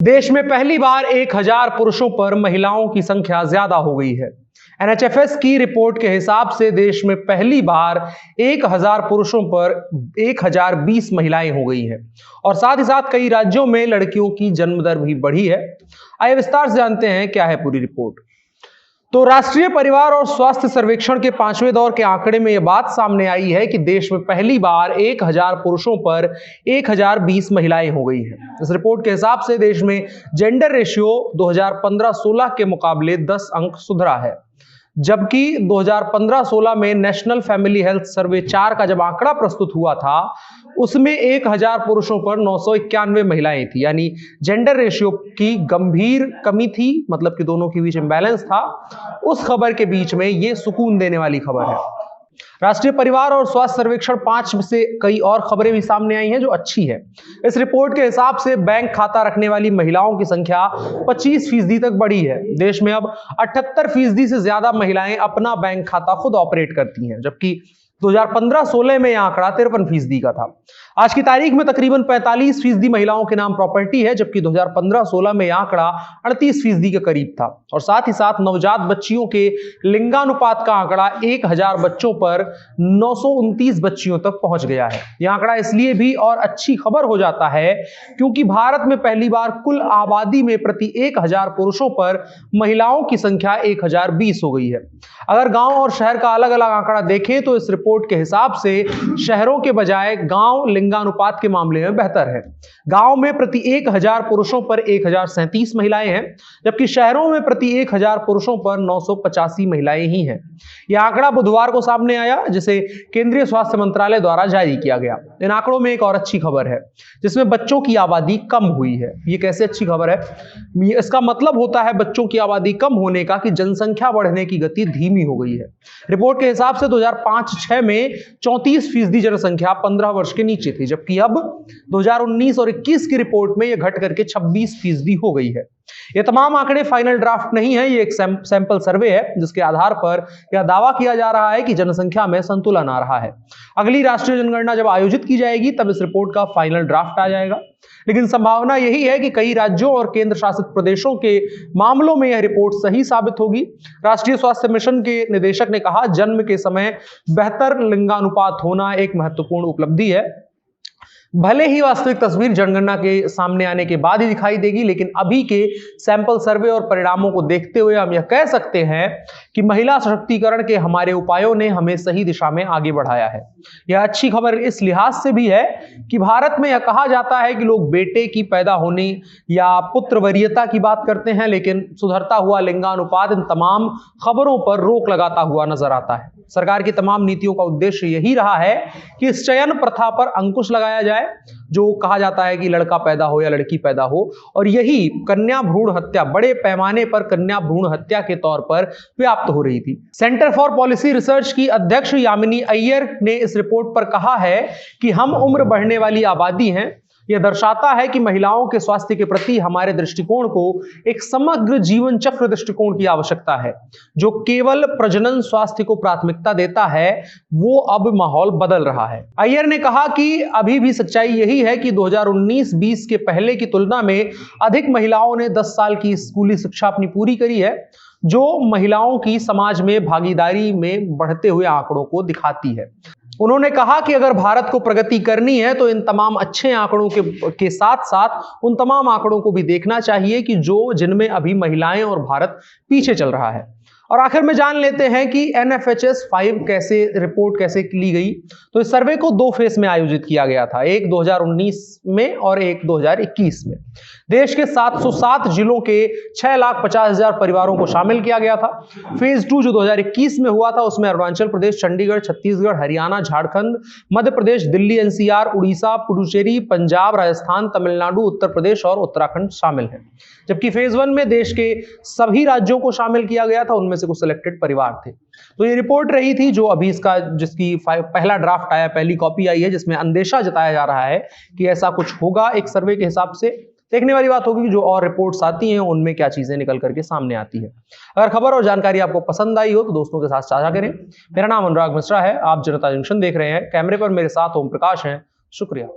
देश में पहली बार 1000 पुरुषों पर महिलाओं की संख्या ज्यादा हो गई है। एनएचएफएस की रिपोर्ट के हिसाब से देश में पहली बार 1000 पुरुषों पर 1020 महिलाएं हो गई हैं और साथ ही साथ कई राज्यों में लड़कियों की जन्म दर भी बढ़ी है। आइए विस्तार से जानते हैं क्या है पूरी रिपोर्ट। तो राष्ट्रीय परिवार और स्वास्थ्य सर्वेक्षण के 5वें दौर के आंकड़े में यह बात सामने आई है कि देश में पहली बार 1000 पुरुषों पर 1020 महिलाएं हो गई हैं। इस रिपोर्ट के हिसाब से देश में जेंडर रेशियो 2015-16 के मुकाबले 10 अंक सुधरा है, जबकि 2015-16 में नेशनल फैमिली हेल्थ सर्वे 4 का जब आंकड़ा प्रस्तुत हुआ था उसमें 1000 पुरुषों पर 991 महिलाएं थी, यानी जेंडर रेशियो की गंभीर कमी थी, मतलब कि दोनों के बीच इम्बैलेंस था। उस खबर के बीच में यह सुकून देने वाली खबर है। राष्ट्रीय परिवार और स्वास्थ्य सर्वेक्षण 5 से कई और खबरें भी सामने आई हैं जो अच्छी है। इस रिपोर्ट के हिसाब से बैंक खाता रखने वाली महिलाओं की संख्या 25% तक बढ़ी है। देश में अब 78% से ज्यादा महिलाएं अपना बैंक खाता खुद ऑपरेट करती हैं, जबकि 2015-16 में यह आंकड़ा 53% का था। आज की तारीख में तकरीबन 45% महिलाओं के नाम प्रॉपर्टी है, जबकि 2015-16 में यह आंकड़ा 38% के करीब था। और साथ ही साथ नवजात बच्चियों के लिंगानुपात का आंकड़ा 1000 बच्चों पर 929 बच्चियों तक पहुंच गया है। यह आंकड़ा इसलिए भी और अच्छी खबर हो जाता है क्योंकि भारत में पहली बार कुल आबादी में प्रति 1000 पुरुषों पर महिलाओं की संख्या 1020 हो गई है। अगर गांव और शहर का अलग अलग आंकड़ा देखें तो इस रिपोर्ट के हिसाब से शहरों के बजाय गांव लिंगानुपात के मामले में बेहतर है। गांव में प्रति 1000 पुरुषों पर 1037 महिलाएं हैं, जबकि शहरों में प्रति 1000 पुरुषों पर 985 महिलाएं ही हैं। यह आंकड़ा बुधवार को सामने आया, जिसे केंद्रीय स्वास्थ्य मंत्रालय द्वारा जारी किया गया। इन आंकड़ों में एक और अच्छी खबर है जिसमें बच्चों की आबादी कम हुई है। ये कैसे अच्छी खबर है? इसका मतलब होता है बच्चों की आबादी कम होने का कि जनसंख्या बढ़ने की गति धीमी हो गई है। रिपोर्ट के हिसाब से 2005-6 में 34% जनसंख्या 15 वर्ष के नीचे थी, जबकि अब 2019 और 21 की रिपोर्ट में यह घट करके 26% हो गई है। ये तमाम आंकड़े फाइनल ड्राफ्ट नहीं है, ये एक सैंपल सर्वे है जिसके आधार पर यह दावा किया जा रहा है कि जनसंख्या में संतुलन आ रहा है। अगली राष्ट्रीय जनगणना जब आयोजित की जाएगी तब इस रिपोर्ट का फाइनल ड्राफ्ट आ जाएगा, लेकिन संभावना यही है कि कई राज्यों और केंद्र शासित प्रदेशों के मामलों में यह रिपोर्ट सही साबित होगी। राष्ट्रीय स्वास्थ्य मिशन के निदेशक ने कहा, जन्म के समय बेहतर लिंगानुपात होना एक महत्वपूर्ण उपलब्धि है। भले ही वास्तविक तस्वीर जनगणना के सामने आने के बाद ही दिखाई देगी, लेकिन अभी के सैंपल सर्वे और परिणामों को देखते हुए हम यह कह सकते हैं कि महिला सशक्तिकरण के हमारे उपायों ने हमें सही दिशा में आगे बढ़ाया है। यह अच्छी खबर इस लिहाज से भी है कि भारत में यह कहा जाता है कि लोग बेटे की पैदा होने या पुत्र वरीयता की बात करते हैं, लेकिन सुधरता हुआ लिंगानुपात इन तमाम खबरों पर रोक लगाता हुआ नजर आता है। सरकार की तमाम नीतियों का उद्देश्य यही रहा है कि इस चयन प्रथा पर अंकुश लगाया जाए, जो कहा जाता है कि लड़का पैदा हो या लड़की पैदा हो, और यही कन्या भ्रूण हत्या बड़े पैमाने पर कन्या भ्रूण हत्या के तौर पर व्याप्त हो रही थी। सेंटर फॉर पॉलिसी रिसर्च की अध्यक्ष यामिनी अय्यर ने इस रिपोर्ट पर कहा है कि हम उम्र बढ़ने वाली आबादी हैं। यह दर्शाता है कि महिलाओं के स्वास्थ्य के प्रति हमारे दृष्टिकोण को एक समग्र जीवन चक्र दृष्टिकोण की आवश्यकता है, जो केवल प्रजनन स्वास्थ्य को प्राथमिकता देता है। वो अब माहौल बदल रहा है। अय्यर ने कहा कि अभी भी सच्चाई यही है कि 2019-20 के पहले की तुलना में अधिक महिलाओं ने 10 साल की स्कूली शिक्षा अपनी पूरी करी है, जो महिलाओं की समाज में भागीदारी में बढ़ते हुए आंकड़ों को दिखाती है। उन्होंने कहा कि अगर भारत को प्रगति करनी है तो इन तमाम अच्छे आंकड़ों के साथ साथ उन तमाम आंकड़ों को भी देखना चाहिए कि जिनमें अभी महिलाएं और भारत पीछे चल रहा है। और आखिर में जान लेते हैं कि NFHS 5 रिपोर्ट कैसे ली गई। तो इस सर्वे को 2 फेज में आयोजित किया गया था, एक 2019 में और एक 2021 में। देश के 707 जिलों के 6,50,000 परिवारों को शामिल किया गया था। फेज 2 जो 2021 में हुआ था उसमें अरुणाचल प्रदेश, चंडीगढ़, छत्तीसगढ़, हरियाणा, झारखंड, मध्य प्रदेश, दिल्ली NCR, उड़ीसा, पुडुचेरी, पंजाब, राजस्थान, तमिलनाडु, उत्तर प्रदेश और उत्तराखंड शामिल हैं। जबकि फेज 1 में देश के सभी राज्यों को शामिल किया गया था, उनमें से कुछ सिलेक्टेड परिवार थे। तो ये रिपोर्ट रही थी जो अभी जिसकी पहला ड्राफ्ट आया, पहली कॉपी आई है, जिसमें अंदेशा जताया जा रहा है कि ऐसा कुछ होगा। एक सर्वे के हिसाब से देखने वाली बात होगी कि जो और रिपोर्ट्स आती हैं उनमें क्या चीजें निकल करके सामने आती है। अगर खबर और जानकारी आपको पसंद आई हो तो दोस्तों के साथ साझा करें। मेरा नाम अनुराग मिश्रा है, आप जनता जंक्शन देख रहे हैं। कैमरे पर मेरे साथ ओम प्रकाश हैं। शुक्रिया।